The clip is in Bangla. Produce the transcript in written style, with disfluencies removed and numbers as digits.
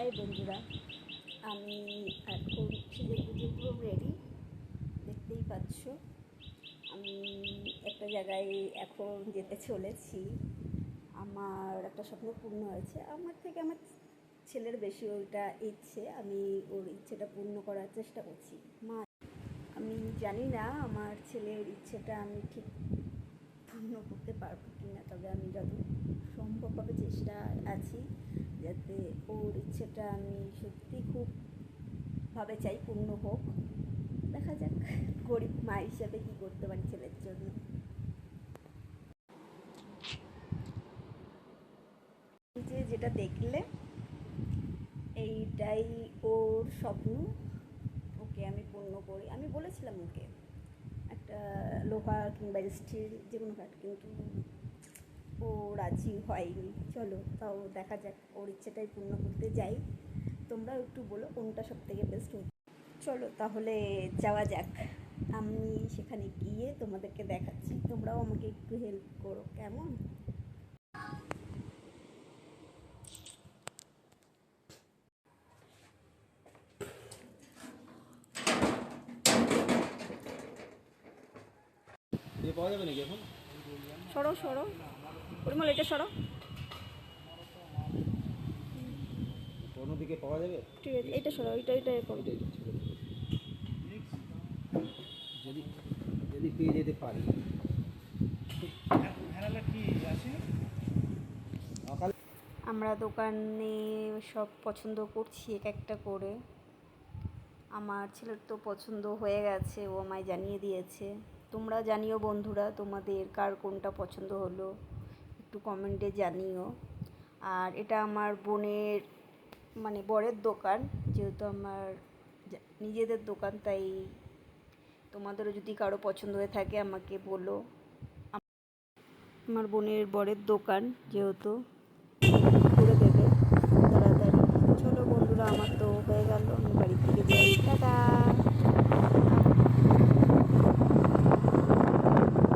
হাই বন্ধুরা, আমি এখন সেজে গুজে পুরো রেডি, দেখতেই পাচ্ছ। আমি একটা জায়গায় এখন যেতে চলেছি। আমার একটা স্বপ্ন পূর্ণ হয়েছে, আমার থেকে আমার ছেলের বেশি ওইটা ইচ্ছে। আমি ওর ইচ্ছেটা পূর্ণ করার চেষ্টা করছি। আমি জানি না আমার ছেলের ইচ্ছেটা আমি ঠিক পূর্ণ করতে পারবো কি না, তবে আমি যত সম্ভবভাবে চেষ্টা আছি যাতে ওর ইচ্ছেটা আমি সত্যি খুব ভাবে চাই পূর্ণ হোক। দেখা যাক গরিব মা হিসেবে কী করতে পারি ছেলের জন্য। যেটা দেখলে এইটাই ওর স্বপ্ন, ওকে আমি পূর্ণ করি। আমি বলেছিলাম ওকে একটা লোহা কিংবা স্টিল যে কোনো কাঠ, কিন্তু ও রাজি হয়নি। চলো তাও দেখা যাক, ওর ইচ্ছেটাই পূর্ণ করতে যাই। তোমরাও একটু বলো কোনটা সব থেকে বেস্ট হচ্ছে। চলো তাহলে যাওয়া যাক, আমি সেখানে গিয়ে তোমাদেরকে দেখাচ্ছি, তোমরাও আমাকে একটু হেল্প করো, কেমন? পাওয়া যাবে নাকি এখন? সরো সরো পরিমল, এটা সরো। কোনো দিকে পাওয়া যাবে? ঠিক আছে, এইটা সরো, এইটা এরকম। যদি যদি পেয়ে যেতে পারি। আমরা দোকানে সব পছন্দ করছি এক একটা করে। আমার ছেলের তো পছন্দ হয়ে গেছে, ও আমায় জানিয়ে দিয়েছে। তোমরা জানিও বন্ধুরা, তোমাদের কার কোনটা পছন্দ হলো একটু কমেন্টে জানিও। আর এটা আমার বোনের মানে বরের দোকান, যেহেতু আমার নিজেদের দোকান, তাই তোমাদেরও যদি কারো পছন্দ হয়ে থাকে আমাকে বলো। আমার বোনের বরের দোকান যেহেতু,